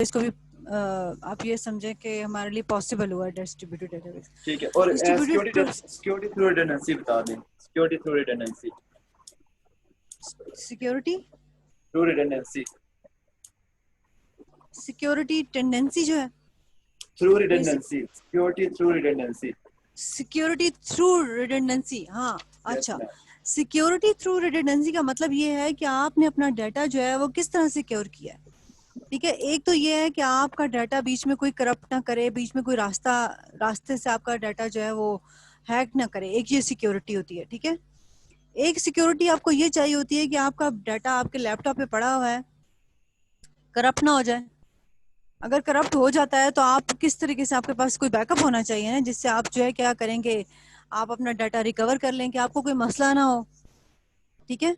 इसको भी आप ये समझें कि हमारे लिए पॉसिबल हुआ डिस्ट्रीब्यूटेड डेटाबेस। ठीक है। और डिस्ट्रीब्यूटेड सिक्योरिटी थ्रू रिडंडेंसी बता दें। Security through redundancy. Security through redundancy. Security tendency जो है through redundancy. Security through redundancy. Security through redundancy. हाँ यस अच्छा, मैम। सिक्योरिटी थ्रू रिडंडेंसी का मतलब ये है कि आपने अपना डाटा जो है वो किस तरह सिक्योर किया है। ठीक है, एक तो ये है कि आपका डाटा बीच में कोई करप्ट ना करे, बीच में कोई रास्ते से आपका डाटा जो है वो हैक ना करे, एक ये सिक्योरिटी होती है। ठीक है, एक सिक्योरिटी आपको ये चाहिए होती है कि आपका डाटा आपके लैपटॉप पे पड़ा हुआ है, करप्ट ना हो जाए। अगर करप्ट हो जाता है तो आप किस तरीके से, आपके पास कोई बैकअप होना चाहिए ना, जिससे आप जो है क्या करेंगे, आप अपना डाटा रिकवर कर लें कि आपको कोई मसला ना हो। ठीक है,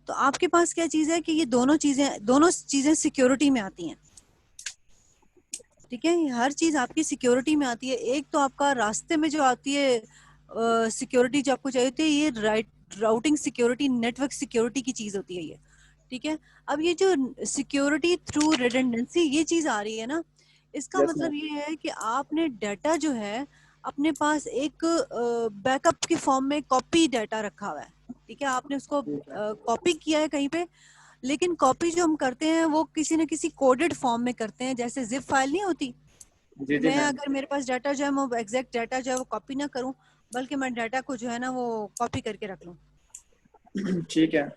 तो आपके पास क्या चीज है कि ये दोनों चीजें सिक्योरिटी में आती हैं। ठीक है, हर चीज आपकी सिक्योरिटी में आती है। एक तो आपका रास्ते में जो आती है सिक्योरिटी जो आपको चाहिए होती है, ये राउटिंग सिक्योरिटी, नेटवर्क सिक्योरिटी की चीज होती है ये। ठीक है, अब ये जो सिक्योरिटी थ्रू रिडंडेंसी ये चीज आ रही है ना, इसका यस मैम। मतलब ये है कि आपने डाटा जो है अपने पास एक बैकअप के फॉर्म में कॉपी डाटा रखा हुआ है। ठीक है, आपने उसको ठीक है। कॉपी किया है कहीं पे, लेकिन कॉपी जो हम करते हैं वो किसी न किसी कोडेड फॉर्म में करते हैं, जैसे जिप फाइल नहीं होती। जी जी मैं मैम। अगर मेरे पास डाटा जो है वो एग्जैक्ट डाटा जो है वो कॉपी ना करूं, बल्कि मैं डाटा को जो है ना वो कॉपी करके रख लूं। ठीक है।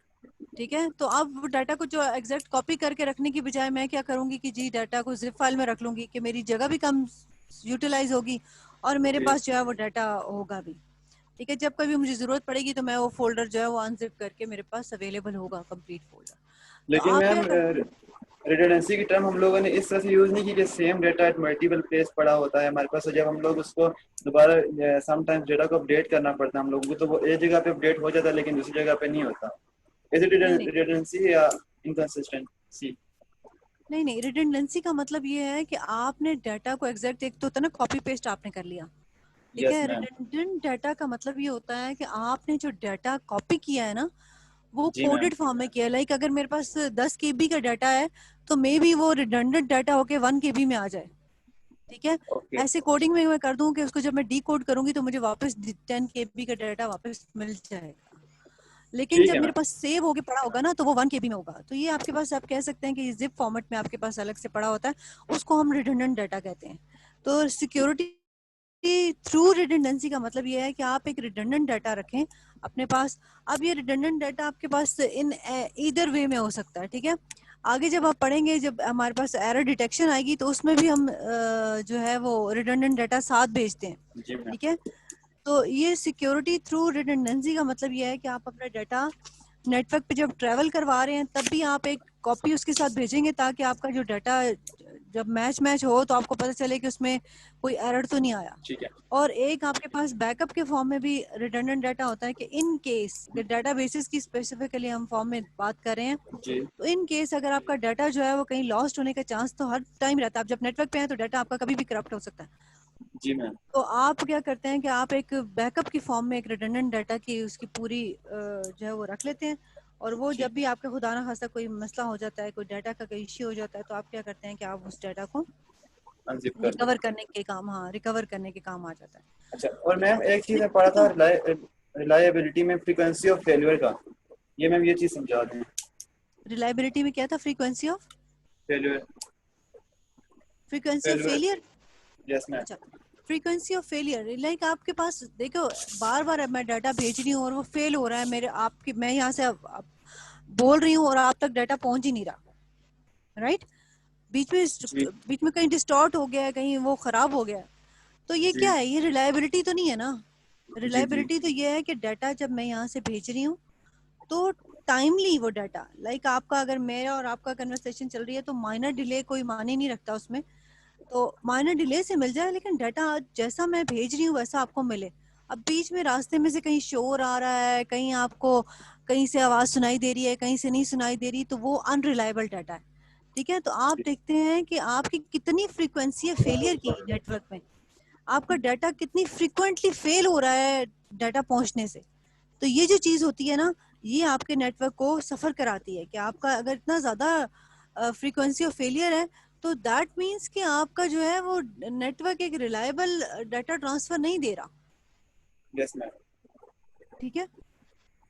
ठीक है, तो अब वो डाटा को जो एग्जैक्ट कॉपी करके रखने की बजाय मैं क्या करूंगी कि जी डाटा को जिप फाइल में रख लूंगी, कि मेरी जगह भी कम यूटिलाइज होगी और मेरे जी। पास जो है वो डाटा होगा भी। ठीक है, जब कभी मुझे जरूरत पड़ेगी तो मैं वो फोल्डर जो है वो अनजिप करके मेरे पास अवेलेबल होगा, कंप्लीट फोल्डर। तो लेकिन आप मैम क्या करते हैं, रिडंडेंसी की टर्म हम लोगों ने इस तरह से यूज नहीं की कि same data at multiple place पड़ा होता है हमारे पास, तो जब हम लोग उसको दोबारा समटाइम्स डेटा को अपडेट करना पड़ता है हम लोगों को, तो वो एक जगह पे अपडेट हो जाता है लेकिन दूसरी जगह पे नहीं होता। इज इट नहीं नहीं रिडंडेंसी या इनकंसिस्टेंसी? नहीं नहीं, रिडंडेंसी का मतलब ये है कि आपने डाटा को एग्जैक्ट, एक तो होता है ना कॉपी पेस्ट आपने कर लिया। ठीक यस है, मैम। रिडंडेंट डाटा का मतलब ये होता है कि आपने जो डाटा कॉपी किया है ना वो जी मैम। कोडेड फॉर्म में किया है। लाइक अगर मेरे पास 10 KB का डाटा है तो मे बी वो रिडंडेंट डाटा होके 1 KB में आ जाए। ठीक है, ओके। ऐसे कोडिंग में मैं कर दूं कि उसको जब मैं डी कोड करूंगी तो मुझे वापस 10 KB का डाटा वापस मिल जाएगा। लेकिन ठीक जब है मेरे मैम। पास सेव होके पड़ा होगा ना तो वो 1 KB में होगा। तो ये आपके पास, आप कह सकते हैं कि जिप फॉर्मेट में आपके पास अलग से पड़ा होता है, उसको हम रिडंडेंट डाटा कहते हैं। तो सिक्योरिटी थ्रू रिडंडेंसी का मतलब ये है कि आप एक रिडंडेंट डाटा रखें अपने पास। अब ये रिडंडेंट डाटा आपके पास इन ईदर वे में हो सकता है। ठीक है, आगे जब आप पढ़ेंगे, जब हमारे पास एरर डिटेक्शन आएगी तो उसमें भी हम जो है वो रिडंडेंट डाटा साथ भेजते हैं। जी मैम। ठीक है, तो ये सिक्योरिटी थ्रू रिडंडेंसी का मतलब ये है कि आप अपना डाटा नेटवर्क पे जब ट्रैवल करवा रहे हैं तब भी आप एक कॉपी उसके साथ भेजेंगे, ताकि आपका जो डाटा जब मैच हो तो आपको पता चले कि उसमें कोई एरर तो नहीं आया। ठीक है। और एक आपके पास बैकअप के फॉर्म में भी रिडंडेंट डाटा होता है कि इन केस, डाटा बेसिस की स्पेसिफिकली हम फॉर्म में बात कर रहे हैं, जी तो इन केस अगर आपका डाटा जो है वो कहीं लॉस्ट होने का चांस तो हर टाइम रहता है। आप जब नेटवर्क पे हैं तो डाटा आपका कभी भी करप्ट हो सकता है। जी मैम। तो आप क्या करते हैं कि आप एक बैकअप की फॉर्म में एक रिडंडेंट डाटा की उसकी पूरी जो है वो रख लेते हैं, और वो ठीक। जब भी आपका खुदा ना खास्ता कोई मसला हो जाता है, कोई डाटा का कोई इश्यू हो जाता है, तो आप क्या करते हैं कि आप उस डाटा को अनजिप कर दो। रिकवर करने के काम, हाँ रिकवर करने के काम आ जाता है। अच्छा, और ठीक है, मैम एक चीज़ मैं पढ़ा नहीं था तो रिलायबिलिटी में फ्रीक्वेंसी ऑफ फेलियर का, ये मैम ये चीज़ समझा दें। रिलायबिलिटी में क्या था, failure. Frequency of failure. Failure. Yes ma'am. अच्छा, फ्रीक्वेंसी ऑफ फेलियर, लाइक आपके पास देखो बार बार मैं डाटा भेज रही हूँ और वो फेल हो रहा है मेरे आपके, मैं यहाँ से बोल रही हूँ और आप तक डाटा पहुंच ही नहीं रहा। राइट, जी बीच में कहीं डिस्टॉर्ट हो गया है, कहीं वो खराब हो गया है। तो ये जी क्या है, ये रिलायबिलिटी तो नहीं है ना। जी जी। रिलायबिलिटी तो ये है कि डाटा जब मैं यहाँ से भेज रही हूँ तो टाइमली वो डाटा, लाइक आपका अगर मेरा और आपका कन्वर्सेशन चल रही है तो माइनर डिले कोई माने नहीं रखता उसमें। तो माइनर डिले से मिल जाए लेकिन डाटा जैसा मैं भेज रही हूँ वैसा आपको मिले। अब बीच में रास्ते में से कहीं शोर आ रहा है, कहीं आपको कहीं से आवाज सुनाई दे रही है, कहीं से नहीं सुनाई दे रही, तो वो अनरिलायबल डाटा है। ठीक है, तो आप देखते हैं कि आपकी कितनी फ्रीक्वेंसी है फेलियर की नेटवर्क में, आपका डाटा कितनी फ्रीक्वेंटली फेल हो रहा है डाटा पहुंचने से। तो ये जो चीज होती है ना, ये आपके नेटवर्क को सफर कराती है कि आपका अगर इतना ज्यादा फ्रीक्वेंसी ऑफ फेलियर है तो दैट मीन्स कि आपका जो है वो नेटवर्क एक रिलायबल डाटा ट्रांसफर नहीं दे रहा। Yes ma'am. ठीक है,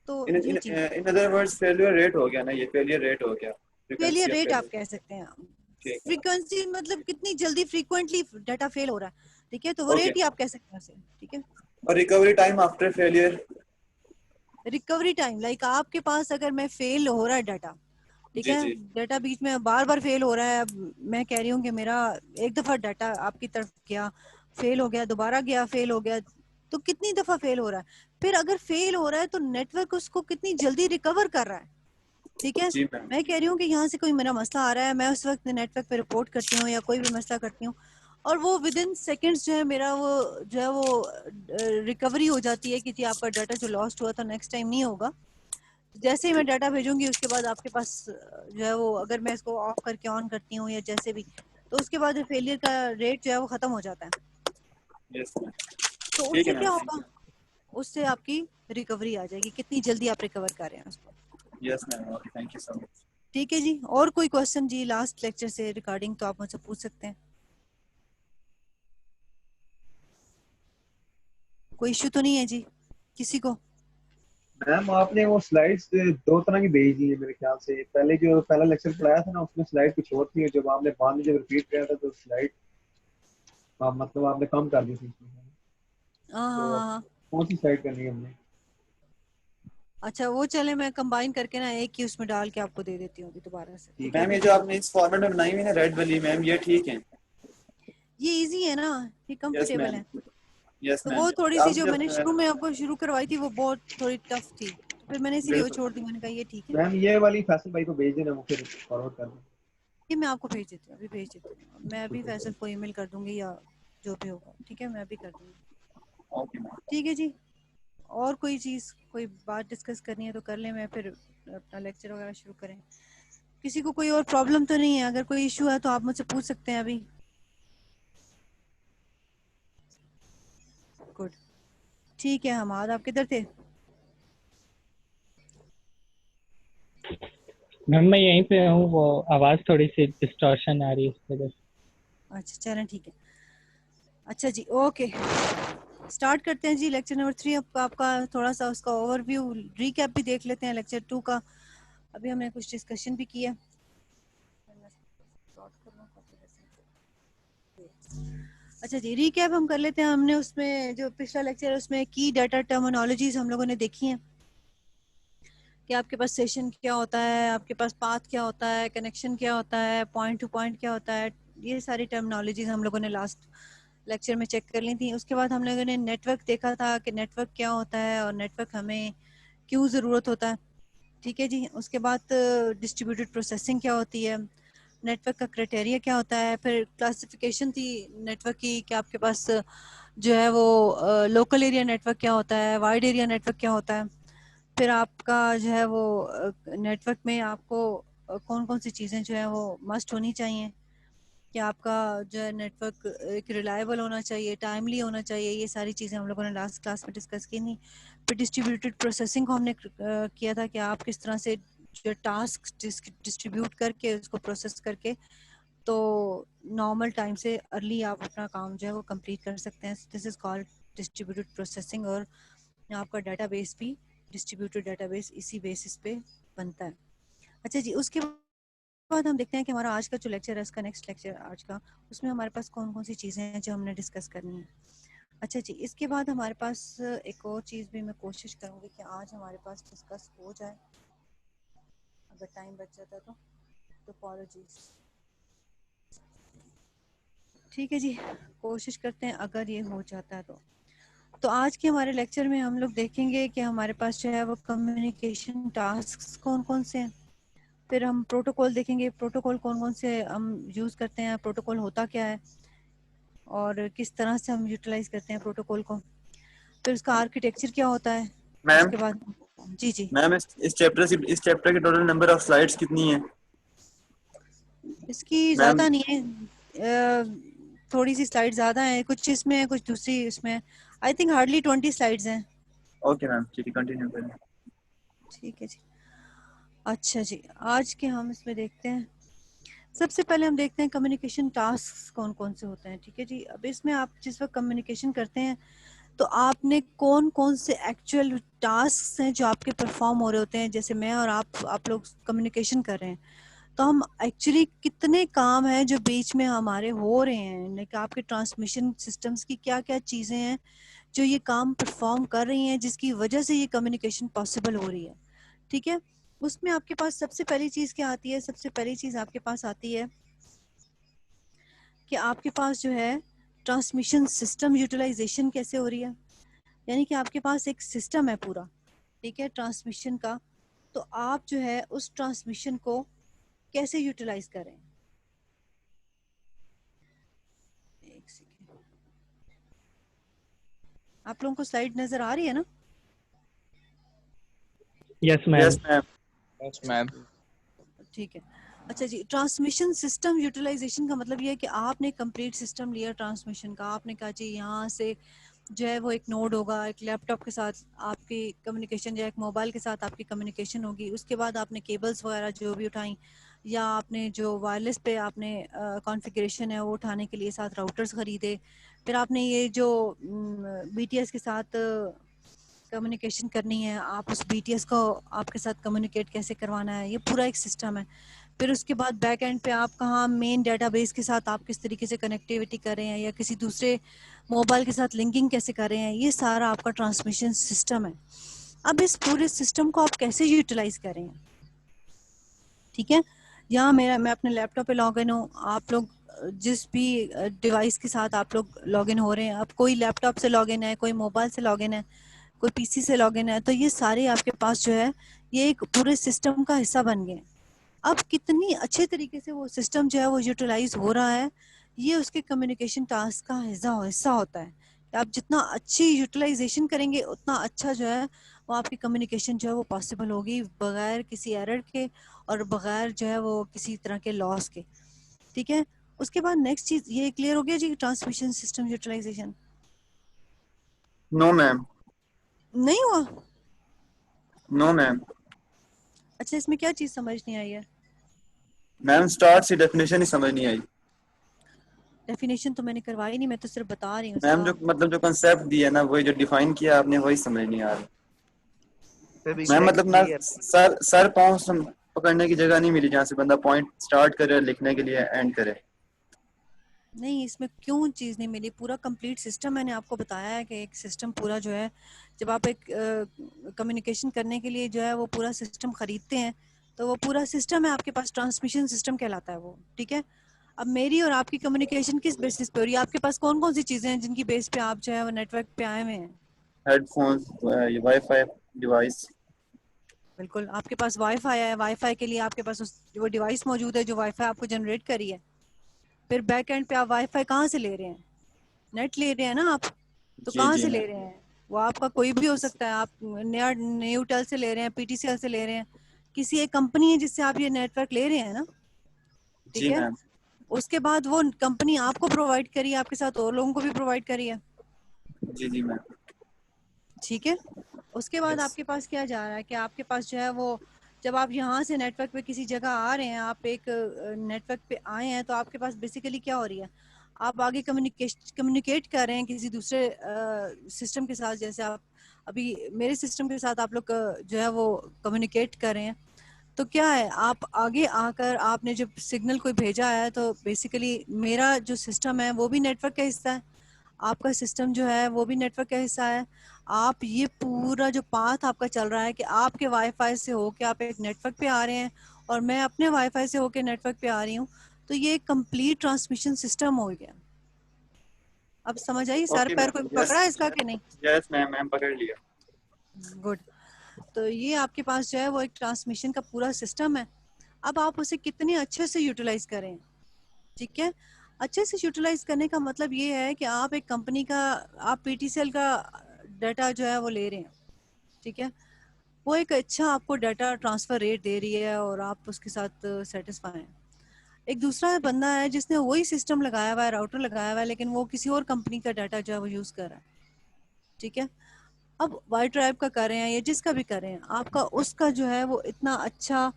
तो इन ये इन चीज है। In other words failure rate हो गया ना, ये फेलियर रेट हो गया, फेलियर फ्रीक्वेंसी ऑफ रेट आप फेलियर। कह सकते हैं। ठीक है मैम। फ्रीक्वेंसी मतलब कितनी जल्दी फ्रीक्वेंटली डाटा फेल हो रहा है, ठीक है, तो वो ओके। रेट ही आप कह सकते हैं उसे। ठीक है, और recovery time after failure? Recovery time like आपके पास अगर मैं फेल हो रहा है डाटा, ठीक जी है, जी। डाटा बीच में बार बार फेल हो रहा है। अब मैं कह रही हूँ कि मेरा एक दफा डाटा आपकी तरफ गया, फेल हो गया, दोबारा गया, फेल हो गया, तो कितनी दफा फेल हो रहा है? फिर अगर फेल हो रहा है तो नेटवर्क उसको कितनी जल्दी रिकवर कर रहा है। ठीक है, जी मैम। मैं कह रही हूँ कि यहाँ से कोई मेरा मसला आ रहा है, मैं उस वक्त नेटवर्क पे रिपोर्ट करती हूँ या कोई भी मसला करती हूँ, और वो विद इन सेकेंड्स जो है मेरा वो जो है वो रिकवरी हो जाती है कि जी आपका डाटा जो लॉस्ट हुआ था नेक्स्ट टाइम नहीं होगा। जैसे ही मैं डाटा भेजूंगी उसके बाद आपके पास जो है वो, अगर मैं इसको ऑफ करके ऑन करती हूँ या जैसे भी, तो उसके बाद फेलियर का रेट जो है वो खत्म हो जाता है। Yes ma'am. तो ठीक है उससे मैम, क्या थैंक होगा, यू। उससे आपकी रिकवरी आ जाएगी, कितनी जल्दी आप रिकवर कर रहे हैं उसको। Yes ma'am, okay, thank you so much. ठीक है जी, और कोई क्वेश्चन जी लास्ट लेक्चर से रिगार्डिंग तो आप मुझसे पूछ सकते हैं। कोई इश्यू तो नहीं है जी किसी को? मैम आपने वो स्लाइड्स दो तरह की भेज दी है मेरे ख्याल से। पहले जो पहला लेक्चर पढ़ाया था ना उसमें स्लाइड कुछ और थी, और जब आपने बाद में जब रिपीट किया था तो स्लाइड मतलब आपने कम कर दी थी इसमें। हाँ हाँ तो हाँ हाँ। कौन सी स्लाइड करनी है हमने? अच्छा वो चले, मैं कंबाइन करके ना एक ही उसमें डाल के आपको दे देती हूँ अभी दोबारा से, ठीक ठीक है है। मैम ये अभी। जो आपने इस फॉर्मेट में बनाई हुई है ना रेड वाली, मैम ये ठीक है? ये इजी है ना, ये यस कंफर्टेबल मैम। है। यस तो मैम। वो थोड़ी सी आप जो जब मैंने शुरू में आपको शुरू करवाई थी वो बहुत थोड़ी टफ थी, तो फिर मैंने इसीलिए वो बिल्कुल। छोड़ दी, मैंने कहा ये ठीक है। मैम ये वाली फैसल भाई को भेज देना, मुझे फॉरवर्ड कर दें। ये मैं आपको भेज देती हूँ, अभी भेज देती हूँ, मैं अभी ठीक है। फैसल को ईमेल कर दूंगी या जो भी होगा, ठीक है, मैं अभी कर दूंगी। Okay ma'am. ठीक है जी, और कोई चीज़ कोई बात डिस्कस करनी है तो कर लें, मैं फिर अपना लेक्चर वगैरह शुरू करें। किसी को कोई और प्रॉब्लम तो नहीं है? अगर कोई इशू है तो आप मुझसे पूछ सकते हैं अभी। गुड, ठीक है। हमाद आप किधर थे? मैम मैं यहीं पे हूँ, वो आवाज़ थोड़ी सी डिस्टॉर्शन आ रही है इस वजह से। अच्छा चलें ठीक है। अच्छा जी, ओके, स्टार्ट करते हैं जी लेक्चर नंबर 3। आपका थोड़ा सा उसका ओवरव्यू रीकैप भी देख लेते हैं लेक्चर 2 का। अभी हमने कुछ डिस्कशन भी किया। अच्छा जी, रीकैप हम कर लेते हैं। हमने उसमें जो पिछला लेक्चर है उसमें की डाटा टर्मिनोलॉजीज हम लोगों ने देखी हैं कि आपके पास सेशन क्या होता है, आपके पास पाथ क्या होता है, कनेक्शन क्या होता है, पॉइंट टू पॉइंट क्या होता है। ये सारी टर्मिनोलॉजीज हम लोगों ने लास्ट लेक्चर में चेक कर ली थी। उसके बाद हम लोगों ने नेटवर्क देखा था कि नेटवर्क क्या होता है और नेटवर्क हमें क्यों ज़रूरत होता है। ठीक है जी, उसके बाद डिस्ट्रीब्यूटेड प्रोसेसिंग क्या होती है, नेटवर्क का क्राइटेरिया क्या होता है, फिर क्लासिफिकेशन थी नेटवर्क की कि आपके पास जो है वो लोकल एरिया नेटवर्क क्या होता है, वाइड एरिया नेटवर्क क्या होता है। फिर आपका जो है वो नेटवर्क में आपको कौन कौन सी चीज़ें जो है वो मस्ट होनी चाहिए कि आपका जो है नेटवर्क एक रिलायबल होना चाहिए, टाइमली होना चाहिए। ये सारी चीज़ें हम लोगों ने लास्ट क्लास में डिस्कस की थी। फिर डिस्ट्रीब्यूटेड प्रोसेसिंग को हमने किया था कि आप किस तरह से जो टास्क डिस्ट्रीब्यूट करके उसको प्रोसेस करके तो नॉर्मल टाइम से अर्ली आप अपना काम जो है वो कंप्लीट कर सकते हैं। This is called distributed processing. और आपका डाटाबेस भी डिस्ट्रीब्यूटेड डाटाबेस इसी बेसिस पे बनता है। अच्छा जी, उसके बाद हम देखते हैं कि हमारा आज का जो लेक्चर है उसका नेक्स्ट लेक्चर आज का, उसमें हमारे पास कौन कौन सी चीज़ें हैं जो हमने डिस्कस करनी है। अच्छा जी, इसके बाद हमारे पास एक और चीज़ भी मैं कोशिश करूँगी कि आज हमारे पास डिस्कस हो जाए, अगर टाइम बच जाता तो अपॉलॉजीज। ठीक है जी, कोशिश करते हैं अगर ये हो जाता है तो आज के हमारे लेक्चर में हम लोग देखेंगे कि हमारे पास जो है वो कम्युनिकेशन टास्क कौन कौन से हैं। फिर हम प्रोटोकॉल देखेंगे, प्रोटोकॉल कौन कौन से हम यूज़ करते हैं, प्रोटोकॉल होता क्या है और किस तरह से हम यूटिलाइज करते हैं प्रोटोकॉल को। फिर उसका आर्किटेक्चर क्या होता है। मैम। उसके बाद जी जी, मैम इस चैप्टर की टोटल नंबर ऑफ स्लाइड्स कितनी है? इसकी मैम। ज़्यादा नहीं है, थोड़ी सी स्लाइड ज़्यादा है, कुछ इसमें है कुछ दूसरी इसमें। आई थिंक हार्डली 20 स्लाइड्स हैं। ओके मैम, ठीक है, कंटिन्यू करें। ठीक है जी। अच्छा जी, आज के हम इसमें देखते हैं। सबसे पहले हम देखते हैं कम्युनिकेशन टास्क कौन कौन से होते हैं। ठीक है जी, अब इसमें आप जिस वक्त कम्युनिकेशन करते हैं तो आपने कौन कौन से एक्चुअल टास्क हैं जो आपके परफॉर्म हो रहे होते हैं। जैसे मैं और आप लोग कम्युनिकेशन कर रहे हैं तो हम एक्चुअली कितने काम हैं जो बीच में हमारे हो रहे हैं, लाइक आपके ट्रांसमिशन सिस्टम्स की क्या क्या चीज़ें हैं जो ये काम परफॉर्म कर रही हैं जिसकी वजह से ये कम्युनिकेशन पॉसिबल हो रही है। ठीक है, उसमें आपके पास सबसे पहली चीज़ क्या आती है? सबसे पहली चीज़ आपके पास आती है कि आपके पास जो है ट्रांसमिशन सिस्टम यूटिलाइजेशन कैसे हो रही है। यानी कि आपके पास एक सिस्टम है पूरा, ठीक है, ट्रांसमिशन का, तो आप जो है उस ट्रांसमिशन को कैसे यूटिलाइज करें। एक सेकेंड, आप लोगों को स्लाइड नजर आ रही है ना? Yes ma'am. Yes ma'am. Yes ma'am. ठीक है, अच्छा जी, ट्रांसमिशन सिस्टम यूटिलाइजेशन का मतलब ये है कि आपने कंप्लीट सिस्टम लिया ट्रांसमिशन का, आपने कहा जी यहाँ से जो है वो एक नोड होगा, एक लैपटॉप के साथ आपकी कम्युनिकेशन, या एक मोबाइल के साथ आपकी कम्युनिकेशन होगी। उसके बाद आपने केबल्स वगैरह जो भी उठाई, या आपने जो वायरलेस पे आपने कॉन्फ़िगरेशन है वो उठाने के लिए साथ राउटर्स ख़रीदे। फिर आपने ये जो बीटीएस के साथ कम्युनिकेशन करनी है, आप उस बीटीएस को आपके साथ कम्युनिकेट कैसे करवाना है, ये पूरा एक सिस्टम है। फिर उसके बाद बैक एंड पे आप कहाँ मेन डेटाबेस के साथ आप किस तरीके से कनेक्टिविटी कर रहे हैं, या किसी दूसरे मोबाइल के साथ लिंकिंग कैसे कर रहे हैं, ये सारा आपका ट्रांसमिशन सिस्टम है। अब इस पूरे सिस्टम को आप कैसे यूटिलाइज करें। ठीक है, यहाँ मैं अपने लैपटॉप पे लॉगिन हूँ, आप लोग जिस भी डिवाइस के साथ आप लोग लॉगिन हो रहे हैं, अब कोई लैपटॉप से लॉगिन है, कोई मोबाइल से लॉगिन है, कोई पीसी से लॉगिन है, तो ये सारे आपके पास जो है ये एक पूरे सिस्टम का हिस्सा बन गए। अब कितनी अच्छे तरीके से वो सिस्टम जो है वो यूटिलाइज हो रहा है, ये उसके कम्युनिकेशन टास्क का हिस्सा होता है। कि आप जितना अच्छी यूटिलाइजेशन करेंगे उतना अच्छा जो है वो आपकी कम्युनिकेशन जो है वो पॉसिबल होगी, बगैर किसी एरर के और बगैर जो है वो किसी तरह के लॉस के। ठीक है, उसके बाद नेक्स्ट चीज ये क्लियर हो गया जी, transmission system utilization? No ma'am. नहीं हुआ? No ma'am. अच्छा, इसमें क्या चीज समझ नहीं आई है? मैम स्टार्ट से डेफिनेशन ही समझ नहीं आई। डेफिनेशन तो मैंने करवाई नहीं, मैं तो सिर्फ बता रही हूँ मैम जो साहब। मतलब जो कंसेप्ट दिया ना, वही जो डिफाइन किया आपने वही समझ नहीं आ रहा। फिर मैम मतलब एग्जैक्टली ना क्लियर। सर पाँव पकड़ने की जगह नहीं मिली जहाँ से बंदा पॉइंट स्टार्ट करे लिखने के लिए एंड करे। नहीं, इसमें क्यों चीज़ नहीं मिली, पूरा कंप्लीट सिस्टम मैंने आपको बताया है कि एक सिस्टम पूरा जो है, जब आप एक कम्युनिकेशन करने के लिए जो है वो पूरा सिस्टम खरीदते हैं तो वो पूरा सिस्टम है आपके पास, ट्रांसमिशन सिस्टम कहलाता है वो। ठीक है, अब मेरी और आपकी कम्युनिकेशन किस बेसिस पे हो रही है? आपके पास कौन कौन सी चीज़ें हैं जिनकी बेस पे आप जो है वो नेटवर्क पे आए हुए हैं? हेडफोन्स, ये वाईफाई डिवाइस। बिल्कुल, आपके पास वाईफाई है, वाईफाई के लिए आपके पास वो डिवाइस मौजूद है जो वाईफाई आपको जनरेट करी है। फिर बैक एंड पे आप वाईफाई कहाँ से ले रहे हैं? नेट ले रहे हैं ना आप, तो जी कहाँ जी से ले मैम। रहे हैं? वो आपका कोई भी हो सकता है, आप नया न्यूटेल से ले रहे हैं, पीटीसीएल से ले रहे हैं, किसी एक कंपनी है जिससे आप ये नेटवर्क ले रहे हैं ना। ठीक जी है, मैम। उसके बाद वो कंपनी आपको प्रोवाइड करी है, आपके साथ और लोगों को भी प्रोवाइड करी है। जी जी मैम। ठीक है, उसके बाद यस। आपके पास क्या जा रहा है कि आपके पास जो है वो, जब आप यहाँ से नेटवर्क पे किसी जगह आ रहे हैं, आप एक नेटवर्क पे आए हैं, तो आपके पास बेसिकली क्या हो रही है, आप आगे कम्युनिकेट कर रहे हैं किसी दूसरे सिस्टम के साथ। जैसे आप अभी मेरे सिस्टम के साथ आप लोग जो है वो कम्युनिकेट कर रहे हैं, तो क्या है, आप आगे आकर आपने जब सिग्नल कोई भेजा है तो बेसिकली मेरा जो सिस्टम है वो भी नेटवर्क का हिस्सा है, आपका सिस्टम जो है वो भी नेटवर्क का हिस्सा है। आप ये पूरा जो पाथ आपका चल रहा है कि आपके वाईफाई से होके आप एक नेटवर्क पे आ रहे हैं और मैं अपने वाईफाई से होके नेटवर्क पे आ रही हूँ, तो ये एक कंप्लीट ट्रांसमिशन सिस्टम हो गया। अब समझ आई, सर ओके पैर कोई मैम। यस। पकड़ा है इसका कि नहीं? यस मैम, मैम पकड़ लिया। गुड। तो ये आपके पास जो है वो एक ट्रांसमिशन का पूरा सिस्टम है। अब आप उसे कितने अच्छे से यूटिलाइज करें। ठीक है, अच्छे से यूटिलाइज करने का मतलब ये है कि आप एक कंपनी का, आप पीटीसीएल का डाटा जो है वो ले रहे हैं। ठीक है, वो एक अच्छा आपको डाटा ट्रांसफर रेट दे रही है और आप उसके साथ सेटिस्फाई हैं। एक दूसरा बंदा है जिसने वही सिस्टम लगाया हुआ है, राउटर लगाया हुआ है, लेकिन वो किसी और कंपनी का डाटा जो है वो यूज कर रहा है। ठीक है, अब वाई ट्राइब का कर रहे हैं या जिसका भी कर रहे हैं, आपका उसका जो है वो इतना अच्छा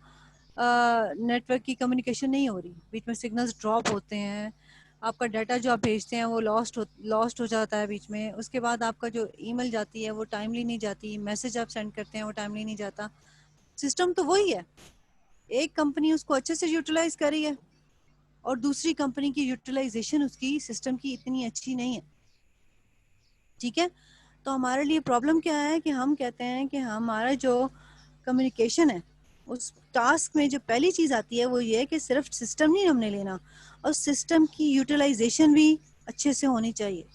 नेटवर्क की कम्युनिकेशन नहीं हो रही, बीच में सिग्नल्स ड्रॉप होते हैं, आपका डाटा जो आप भेजते हैं वो लॉस्ट हो जाता है बीच में, उसके बाद आपका जो ईमेल जाती है वो टाइमली नहीं जाती, मैसेज आप सेंड करते हैं वो टाइमली नहीं जाता। सिस्टम तो वही है, एक कंपनी उसको अच्छे से यूटिलाइज कर रही है और दूसरी कंपनी की यूटिलाइजेशन उसकी सिस्टम की इतनी अच्छी नहीं है। ठीक है, तो हमारे लिए प्रॉब्लम क्या है कि हम कहते हैं कि हमारा जो कम्युनिकेशन है उस टास्क में जो पहली चीज आती है वो ये है कि सिर्फ सिस्टम नहीं हमने लेना, और सिस्टम की यूटिलाइजेशन भी अच्छे से होनी चाहिए।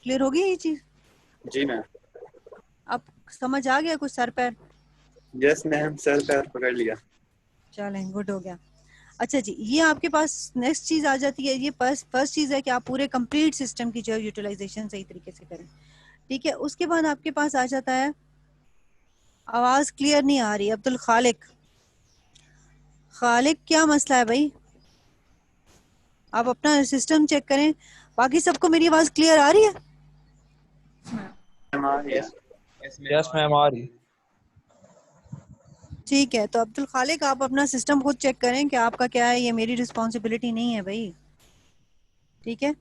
क्लियर हो गई ये चीज? जी मैम। अब समझ आ गया कुछ सर पैर? यस मैम, सर पैर पकड़ लिया। चलें, गुड हो गया। अच्छा जी, ये आपके पास नेक्स्ट चीज आ जाती है, ये फर्स्ट चीज है कि आप पूरे कंप्लीट सिस्टम की जो है यूटिलाइजेशन सही तरीके से करें। ठीक है, उसके बाद आपके पास आ जाता है, आवाज क्लियर नहीं आ रही। अब्दुल खालिक, खालिक क्या मसला है भाई? आप अपना सिस्टम चेक करें। बाकी सबको मेरी आवाज क्लियर आ रही है? मैम आ रही है। Yes, ma'am. Are you? ठीक है, तो अब्दुल खालिक आप अपना सिस्टम खुद चेक करें कि आपका क्या है, ये मेरी रिस्पॉन्सिबिलिटी नहीं है भाई। ठीक है,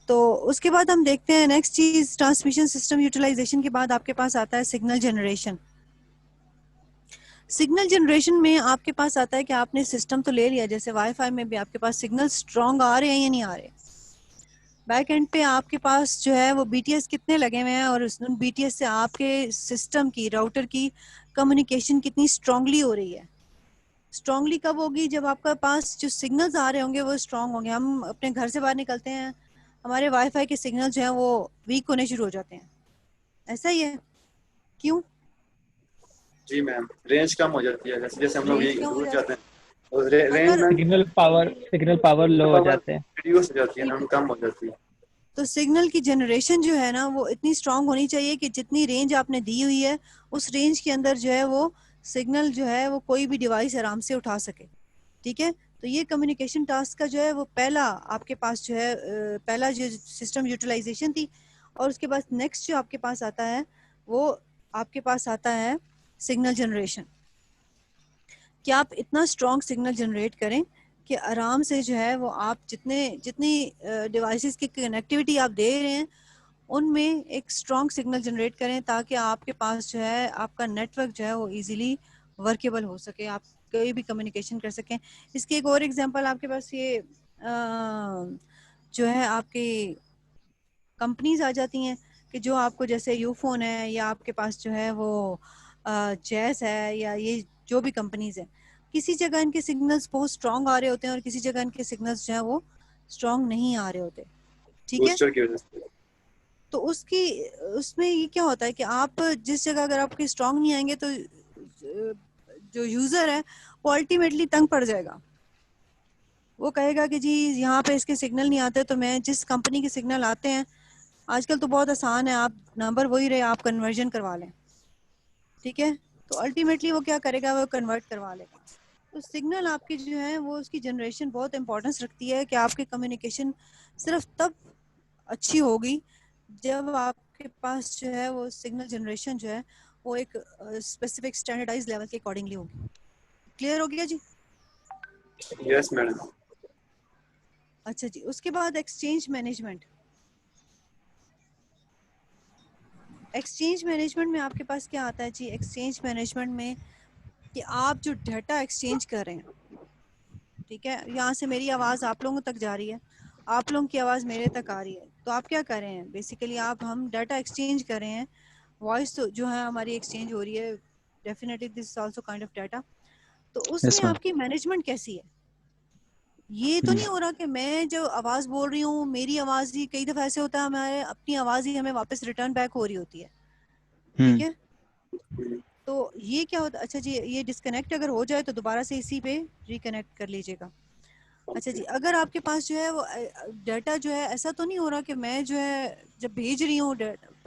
तो उसके बाद हम देखते हैं नेक्स्ट चीज, ट्रांसमिशन सिस्टम यूटिलाइजेशन के बाद आपके पास आता है सिग्नल जनरेशन। सिग्नल जनरेशन में आपके पास आता है कि आपने सिस्टम तो ले लिया, जैसे वाईफाई में भी आपके पास सिग्नल स्ट्रॉन्ग आ रहे हैं या नहीं आ रहे। बैक एंड पे आपके पास जो है वो बीटीएस कितने लगे हुए हैं, और उस बीटीएस से आपके सिस्टम की, राउटर की कम्युनिकेशन कितनी स्ट्रांगली हो रही है। स्ट्रांगली कब होगी? जब आपके पास जो सिग्नल्स आ रहे होंगे वो स्ट्रांग होंगे। हम अपने घर से बाहर निकलते हैं, हमारे वाईफाई के सिग्नल जो हैं वो वीक होने शुरू हो जाते हैं, ऐसा ही है? क्यों? जी मैम, रेंज कम हो जाती है जैसे जैसे हम लोग रेंज ये कम हो दूर जाती जाते है। हैं और रेंज अगर में सिग्नल पावर लो हो पावर जाते हैं। रिड्यूस हो जाती है ना, कम हो जाती है। तो सिग्नल की जनरेशन जो है ना वो इतनी स्ट्रांग होनी चाहिए कि जितनी रेंज आपने दी हुई है उस रेंज के अंदर जो है वो सिग्नल जो है वो कोई भी डिवाइस आराम से उठा सके। ठीक है, तो ये कम्युनिकेशन टास्क का जो है वो पहला आपके पास जो है पहला जो सिस्टम यूटिलाइजेशन थी। और उसके बाद नेक्स्ट जो आपके पास आता है वो आपके पास आता है सिग्नल जनरेशन। कि आप इतना स्ट्रॉन्ग सिग्नल जनरेट करें कि आराम से जो है वो आप जितनी डिवाइसेस की कनेक्टिविटी आप दे रहे हैं उनमें एक स्ट्रॉन्ग सिग्नल जनरेट करें, ताकि आपके पास जो है आपका नेटवर्क जो है वो इजीली वर्केबल हो सके, आप कोई भी कम्युनिकेशन कर सकें। इसकी एक और एग्जांपल आपके पास ये जो है आपकी कंपनीज आ जाती हैं कि जो आपको, जैसे यूफोन है या आपके पास जो है वो जैस है या ये जो भी कंपनीज हैं, किसी जगह इनके सिग्नल्स बहुत स्ट्रांग आ रहे होते हैं और किसी जगह इनके सिग्नल्स जो है वो स्ट्रांग नहीं आ रहे होते। ठीक है, बूस्टर की वजह से। तो उसकी उसमें ये क्या होता है कि आप जिस जगह अगर आपके स्ट्रांग नहीं आएंगे तो जो यूजर है वो अल्टीमेटली तंग पड़ जाएगा। वो कहेगा कि जी यहाँ पे इसके सिग्नल नहीं आते, तो मैं जिस कंपनी के सिग्नल आते हैं, आजकल तो बहुत आसान है, आप नंबर वही रहे आप कन्वर्जन करवा लें। ठीक है, तो अल्टीमेटली वो क्या करेगा, वो कन्वर्ट करवा लेगा। तो सिग्नल आपकी जो है वो उसकी जनरेशन बहुत इंपॉर्टेंस रखती है कि आपकी कम्युनिकेशन सिर्फ तब अच्छी होगी जब आपके पास जो है वो सिग्नल जनरेशन जो है वो एक स्पेसिफिक स्टैंडर्डाइज लेवल के अकॉर्डिंगली होगी। क्लियर हो गया जी? Yes madam. अच्छा जी, उसके बाद एक्सचेंज मैनेजमेंट। एक्सचेंज मैनेजमेंट में आपके पास क्या आता है जी? एक्सचेंज मैनेजमेंट में कि आप जो डाटा एक्सचेंज कर रहे हैं, ठीक है, यहाँ से मेरी आवाज़ आप लोगों तक जा रही है, आप लोगों की आवाज़ मेरे तक आ रही है, तो आप क्या कर रहे हैं बेसिकली, आप हम डाटा एक्सचेंज कर रहे हैं, वॉइस तो जो है हमारी एक्सचेंज हो रही है, definitely this is also kind of data. तो उसमें Yes, ma'am. आपकी मैनेजमेंट कैसी है? ये तो नहीं हो रहा कि मैं जो आवाज बोल रही हूँ मेरी आवाज ही, कई दफा ऐसे होता है हमारे अपनी आवाज ही हमें वापस रिटर्न बैक हो रही होती है। ठीक है, तो ये क्या होता है? अच्छा जी, ये डिस्कनेक्ट अगर हो जाए तो दोबारा से इसी पे रिकनेक्ट कर लीजिएगा। अच्छा जी, अगर आपके पास जो है वो डाटा जो है, ऐसा तो नहीं हो रहा कि मैं जो है जब भेज रही हूँ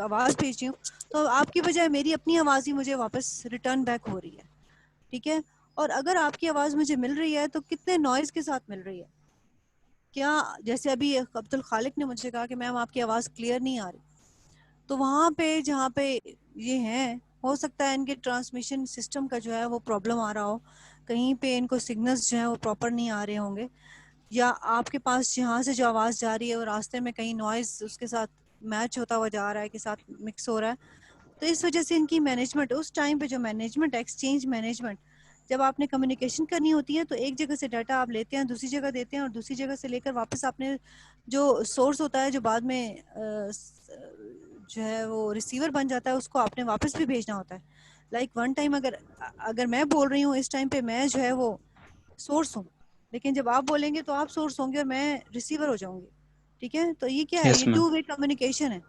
आवाज भेज रही हूँ तो आपकी बजाय मेरी अपनी आवाज ही मुझे वापस रिटर्न बैक हो रही है। ठीक है, और अगर आपकी आवाज मुझे मिल रही है तो कितने नॉइज के साथ मिल रही है? क्या, जैसे अभी अब्दुल खालिक ने मुझे कहा कि मैम आपकी आवाज क्लियर नहीं आ रही, तो वहां पे जहाँ पे ये है, हो सकता है इनके ट्रांसमिशन सिस्टम का जो है वो प्रॉब्लम आ रहा हो, कहीं पे इनको सिग्नल्स जो है वो प्रॉपर नहीं आ रहे होंगे, या आपके पास जहाँ से जो आवाज़ जा रही है वो रास्ते में कहीं नॉइज उसके साथ मैच होता हुआ जा रहा है, के साथ मिक्स हो रहा है। तो इस वजह से इनकी मैनेजमेंट उस टाइम पे जो मैनेजमेंट एक्सचेंज मैनेजमेंट, जब आपने कम्युनिकेशन करनी होती है तो एक जगह से डाटा आप लेते हैं दूसरी जगह देते हैं, और दूसरी जगह से लेकर वापस आपने जो सोर्स होता है जो बाद में जो है वो रिसीवर बन जाता है उसको आपने वापस भी भेजना होता है। लाइक वन टाइम अगर अगर मैं बोल रही हूँ इस टाइम पे मैं जो है वो सोर्स हूँ, लेकिन जब आप बोलेंगे तो आप सोर्स होंगे और मैं रिसीवर हो जाऊंगी। ठीक है, तो ये क्या है, Yes, ये ma'am. टू वे कम्युनिकेशन है।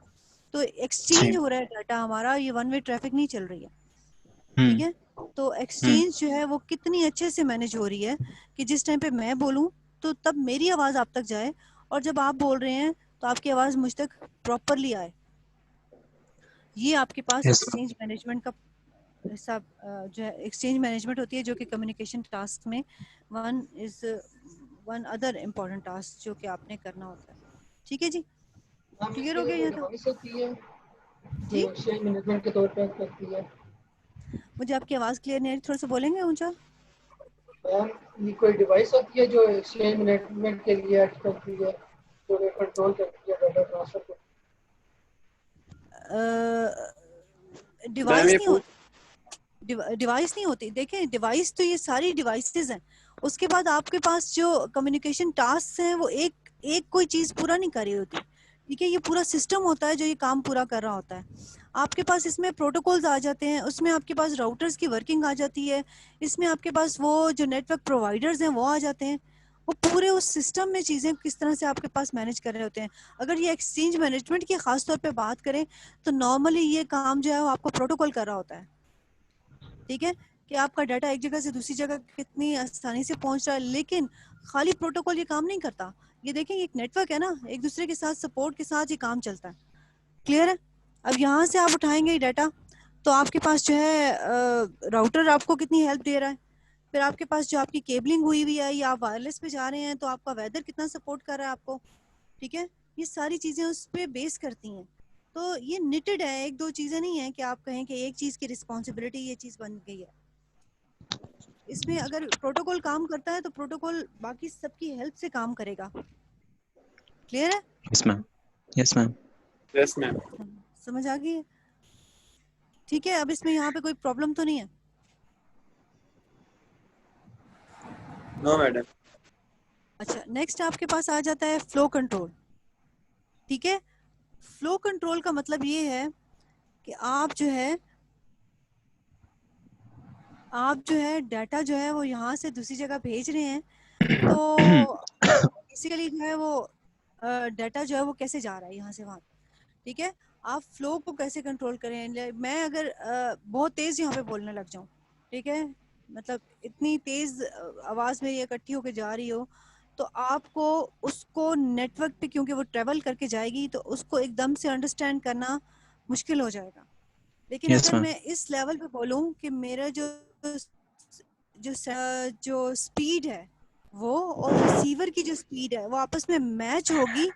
तो एक्सचेंज जी. हो रहा है डाटा हमारा, ये वन वे ट्रैफिक नहीं चल रही है। ठीक हम्म. है, तो हम्म. एक्सचेंज जो है वो कितनी अच्छे से मैनेज हो रही है कि जिस टाइम पे मैं बोलूं तो तब मेरी आवाज आप तक जाए, और जब आप बोल रहे हैं तो आपकी आवाज मुझ तक प्रॉपरली आए। ये आपके पास Yes, ma'am. एक्सचेंज मैनेजमेंट का हिसाब जो है एक्सचेंज मैनेजमेंट होती है, जो कि कम्युनिकेशन टास्क में one is one other important task जो कि आपने करना होता है। ठीक है जी, मैम क्लियर इसके हो लिए गया कोई यहाँ तक? डिवाइस होती है जी, जो एक्सचेंज मैनेजमेंट के तौर पे एक्ट करती है? मुझे आपकी आवाज क्लियर नहीं आ रही, थोड़ा सा बोलेंगे ऊंचा? मैम ये कोई डिवाइस होती है जो एक्सचेंज मैनेजमेंट के लिए एक्ट करती है, जो कंट्रोल करती है डाटा ट्रांसफर को? मैम डिवाइस ये नहीं पूछ होती, डिवाइस नहीं होती। देखें, डिवाइस तो ये सारी डिवाइसेस हैं। उसके बाद आपके पास जो कम्युनिकेशन टास्क हैं वो एक एक कोई चीज पूरा नहीं कर रही होती। ठीक है, ये पूरा सिस्टम होता है जो ये काम पूरा कर रहा होता है। आपके पास इसमें प्रोटोकॉल्स आ जाते हैं, उसमें आपके पास राउटर्स की वर्किंग आ जाती है, इसमें आपके पास वो जो नेटवर्क प्रोवाइडर्स हैं वो आ जाते हैं। वो पूरे उस सिस्टम में चीजें किस तरह से आपके पास मैनेज कर रहे होते हैं। अगर ये एक्सचेंज मैनेजमेंट की खास तौर पे बात करें तो नॉर्मली ये काम जो है वो आपको प्रोटोकॉल कर रहा होता है। ठीक है, कि आपका डाटा एक जगह से दूसरी जगह कितनी आसानी से पहुंच रहा है, लेकिन खाली प्रोटोकॉल ये काम नहीं करता। ये देखें, ये एक नेटवर्क है ना, एक दूसरे के साथ सपोर्ट के साथ ये काम चलता है। क्लियर है? अब यहाँ से आप उठाएंगे ये डाटा, तो आपके पास जो है राउटर आपको कितनी हेल्प दे रहा है, फिर आपके पास जो आपकी केबलिंग हुई हुई है या आप वायरलेस पे जा रहे हैं तो आपका वेदर कितना सपोर्ट कर रहा है आपको। ठीक है, ये सारी चीजें उस पर बेस करती हैं। तो ये निटेड है, एक दो चीजें नहीं है कि आप कहें कि एक चीज की रिस्पॉन्सिबिलिटी ये चीज बन गई है। इसमें अगर प्रोटोकॉल काम करता है तो प्रोटोकॉल बाकी सबकी हेल्प से काम करेगा। क्लियर है? Yes, ma'am. Yes, ma'am. Yes ma'am. समझ आ गई है? ठीक है, अब इसमें यहाँ पे कोई प्रॉब्लम तो नहीं है? No madam. अच्छा, नेक्स्ट आपके पास आ जाता है फ्लो कंट्रोल। ठीक है, फ्लो कंट्रोल का मतलब ये है कि आप जो है डाटा जो है वो यहाँ से दूसरी जगह भेज रहे हैं, तो बेसिकली जो है वो डाटा जो है वो कैसे जा रहा है यहाँ से वहाँ। ठीक है, आप फ्लो को कैसे कंट्रोल करें। मैं अगर बहुत तेज यहाँ पे बोलने लग जाऊं, ठीक है, मतलब इतनी तेज आवाज में ये इकट्ठी होकर जा रही हो, तो आपको उसको नेटवर्क पे, क्योंकि वो ट्रेवल करके जाएगी, तो उसको एकदम से अंडरस्टैंड करना मुश्किल हो जाएगा। लेकिन Yes, अगर ma'am. मैं इस लेवल पे बोलूं कि मेरा जो स्पीड है वो और रिसीवर की जो स्पीड है वो आपस में मैच होगी,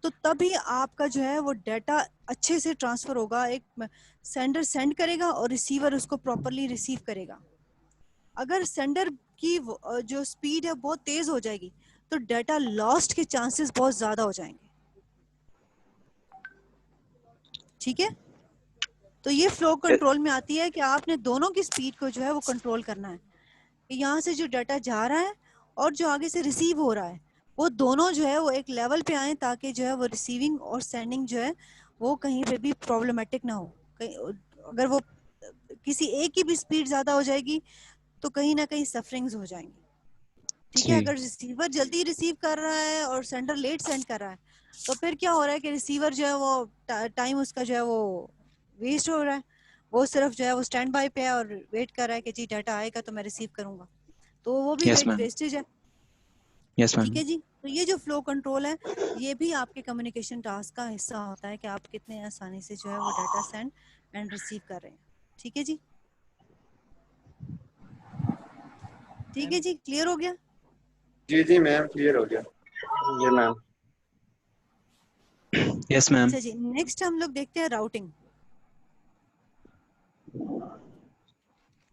तो तभी आपका जो है वो डाटा अच्छे से ट्रांसफर होगा। एक सेंडर सेंड करेगा और रिसीवर उसको प्रॉपरली रिसीव करेगा। अगर सेंडर की जो स्पीड है बहुत तेज हो जाएगी तो डाटा लॉस्ट के चांसेस बहुत ज्यादा हो जाएंगे। ठीक है, तो ये फ्लो कंट्रोल में आती है कि आपने दोनों की स्पीड को जो है वो कंट्रोल करना है, कि यहाँ से जो डाटा जा रहा है और जो आगे से रिसीव हो रहा है वो दोनों जो है वो एक लेवल पे आए, ताकि जो है वो रिसीविंग और सेंडिंग जो है वो कहीं पे भी प्रॉब्लमेटिक ना हो। कहीं अगर वो किसी एक की भी स्पीड ज्यादा हो जाएगी तो कहीं ना कहीं सफरिंग्स हो जाएंगी। ठीक है, जी. अगर रिसीवर जल्दी रिसीव कर रहा है और सेंडर लेट सेंड कर रहा है तो फिर क्या हो रहा है कि रिसीवर जो है वो टाइम उसका जो है वो वेस्ट हो रहा है। वो सिर्फ जो है वो स्टैंड बाय पे है और वेट कर रहा है कि जी डाटा आएगा तो मैं रिसीव करूंगा, तो वो भी Yes, वेट ma'am. वेस्टेज है। Yes, ठीक है ma'am. जी, तो ये जो फ्लो कंट्रोल है ये भी आपके कम्युनिकेशन टास्क का हिस्सा होता है कि आप कितने आसानी से जो है वो डाटा सेंड एंड रिसीव कर रहे हैं। ठीक है जी, ठीक है जी, क्लियर हो गया? जी जी मैम, क्लियर हो गया। जी मैम। Yes, ma'am. अच्छा जी, नेक्स्ट हम लोग देखते हैं राउटिंग।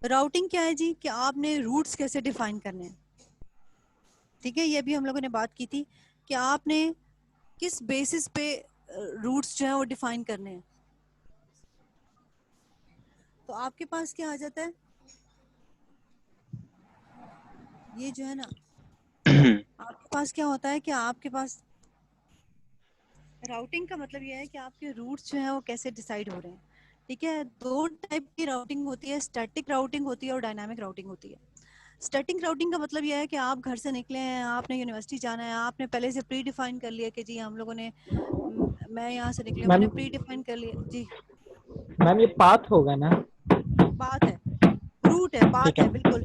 राउटिंग क्या है जी कि आपने रूट्स कैसे डिफाइन करने हैं, ठीक है, ये भी हम लोगों ने बात की थी कि आपने किस बेसिस पे रूट्स जो है वो डिफाइन करने हैं। तो आपके पास क्या आ जाता है, ये जो है ना, आपके पास क्या होता है कि आपके पास राउटिंग का मतलब ये है कि आपके रूट्स जो हैं वो कैसे डिसाइड हो रहे हैं, ठीक है। दो टाइप की राउटिंग होती है, स्टैटिक राउटिंग होती है और डायनामिक राउटिंग होती है। स्टैटिक राउटिंग का मतलब यह है कि आप घर से निकले हैं, आपने यूनिवर्सिटी जाना है, आपने पहले से प्री डिफाइन कर लिया कि जी हम लोगों ने मैं यहाँ से निकली हूँ, मैंने मैम प्री डिफाइन कर लिया जी। मैम ये पाथ होगा ना? बात है, रूट है, ठीक पाथ है है, बिल्कुल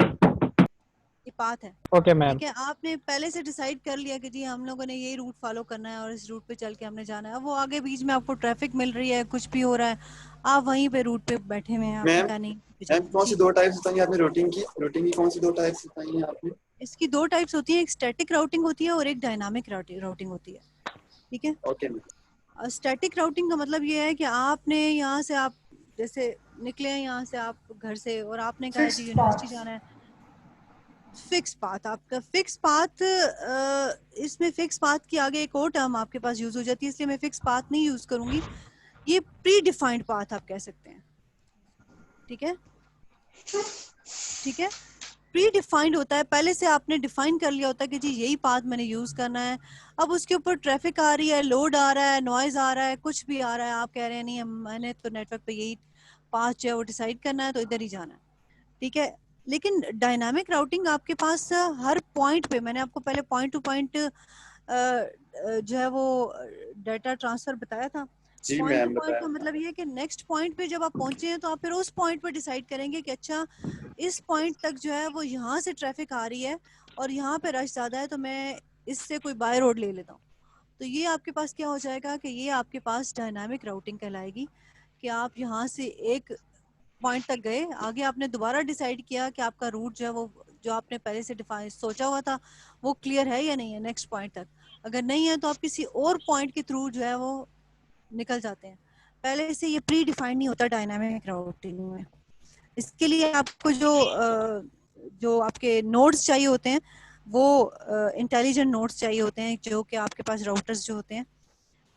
ये पाथ है, ओके मैम। ठीक है। आपने पहले से डिसाइड कर लिया कि जी हम लोगों ने यही रूट फॉलो करना है और इस रूट पे चल के हमने जाना है। अब वो आगे बीच में आपको ट्रैफिक मिल रही है, कुछ भी हो रहा है, आप वहीं पे रूट पे बैठे हुए हैं, आपने मैम कहा नहीं मैम जाना कौन सी जी। दो टाइप्स बताई आपने रूटिंग की कौन सी दो टाइप्स बताई हैं आपने? इसकी दो टाइप्स होती है, एक स्टैटिक राउटिंग होती है और एक डायनामिक राउटिंग होती है, ठीक है। Okay ma'am. स्टैटिक राउटिंग का मतलब ये है कि आपने यहाँ से आप जैसे निकले हैं यहाँ से आप घर से और आपने कहा जी फिक्स्ड यूनिवर्सिटी पाथ्स। जाना है, फिक्स पाथ, आपका फिक्स पाथ। इसमें फिक्स पाथ की आगे एक और टर्म आपके पास यूज हो जाती है, इसलिए मैं फिक्स पाथ नहीं यूज करूंगी, ये प्री डिफाइंड पाथ आप कह सकते हैं, ठीक है, ठीक है। प्री डिफाइंड होता है, पहले से आपने डिफाइन कर लिया होता है कि जी यही पाथ मैंने यूज करना है। अब उसके ऊपर ट्रैफिक आ रही है, लोड आ रहा है, नॉइज आ रहा है, कुछ भी आ रहा है, आप कह रहे हैं नहीं मैंने तो नेटवर्क पे यही पाथ जो है वो डिसाइड करना है तो इधर ही जाना है, ठीक है। लेकिन डायनामिक राउटिंग आपके पास हर पॉइंट पे, मैंने आपको पहले पॉइंट टू पॉइंट जो है वो डाटा ट्रांसफर बताया था। जी पॉइंट टू मैम पॉइंट बताया। का मतलब ये है कि नेक्स्ट पॉइंट पे जब आप पहुंचे हैं तो आप फिर उस पॉइंट पर डिसाइड करेंगे कि अच्छा इस पॉइंट तक जो है वो यहाँ से ट्रैफिक आ रही है और यहाँ पे रश ज्यादा है तो मैं इससे कोई बाय रोड ले लेता हूँ। तो ये आपके पास क्या हो जाएगा कि ये आपके पास डायनामिक राउटिंग कहलाएगी कि आप यहाँ से एक पॉइंट तक गए, आगे आपने दोबारा डिसाइड किया कि आपका रूट जो है वो जो आपने पहले से डिफाइन सोचा हुआ था वो क्लियर है या नहीं है नेक्स्ट पॉइंट तक। अगर नहीं है तो आप किसी और पॉइंट के थ्रू जो है वो निकल जाते हैं। पहले से ये प्री डिफाइंड नहीं होता डायनामिक राउटिंग में। इसके लिए आपको जो आपके नोड्स चाहिए होते हैं वो इंटेलिजेंट नोड्स चाहिए होते हैं जो कि आपके पास राउटर्स जो होते हैं,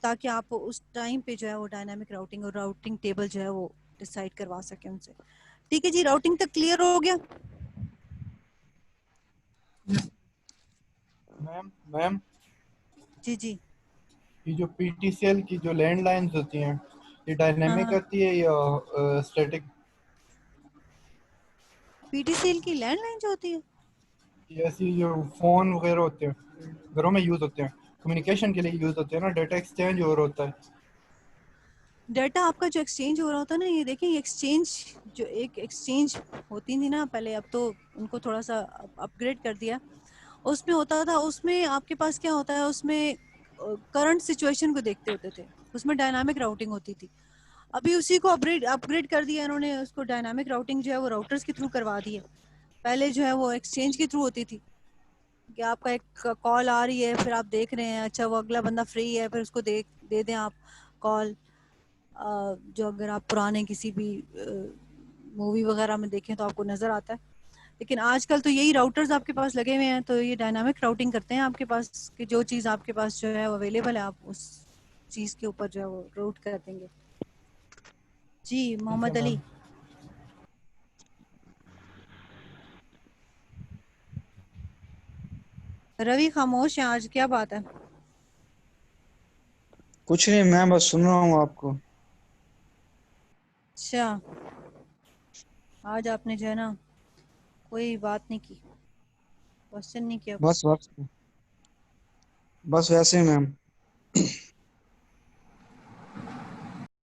ताकि आप उस टाइम पे जो है वो डायनामिक राउटिंग और राउटिंग टेबल जो है वो डिसाइड करवा सके उनसे। ठीक है जी, राउटिंग तक क्लियर हो गया? मैम मैम जी जी। ये जो पीटीसीएल की जो लैंडलाइंस होती हैं ये हाँ डायनेमिक हाँ, आती है या स्टैटिक? पीटीसीएल की लैंडलाइन जो होती है, ऐसी जो फोन वगैरह होते हैं घरों में यूज होते हैं, कम्युनिकेशन के लिए यूज होते हैं ना, डाटा एक्सचेंज और होता है। डाटा आपका जो एक्सचेंज हो रहा होता है ना, ये देखिए ये एक्सचेंज जो एक एक्सचेंज होती थी ना पहले, अब तो उनको थोड़ा सा अपग्रेड कर दिया। उसमें होता था, उसमें आपके पास क्या होता है, उसमें करंट सिचुएशन को देखते होते थे, उसमें डायनामिक राउटिंग होती थी। अभी उसी को अपग्रेड अपग्रेड कर दिया इन्होंने, उसको डायनामिक राउटिंग जो है वो राउटर्स के थ्रू करवा दी है। पहले जो है वो एक्सचेंज के थ्रू होती थी कि आपका एक कॉल आ रही है, फिर आप देख रहे हैं अच्छा वो अगला बंदा फ्री है, फिर उसको दे दें आप कॉल। जो अगर आप पुराने किसी भी मूवी वगैरह में देखें तो आपको नजर आता है। लेकिन आजकल तो यही राउटर्स आपके पास लगे हुए हैं, तो ये डायनामिक राउटिंग करते हैं आपके पास कि जो चीज़ आपके पास जो है अवेलेबल है आप उस चीज़ के ऊपर जो है वो रूट कर देंगे। जी ठीक है मोहम्मद अली। मैम। रवि खामोश है आज, क्या बात है? कुछ नहीं, मैं बस सुन रहा हूँ आपको। अच्छा, आज आपने जो है ना कोई बात नहीं की, क्वेश्चन नहीं किया कोई? बस बस बस वैसे ही मैम।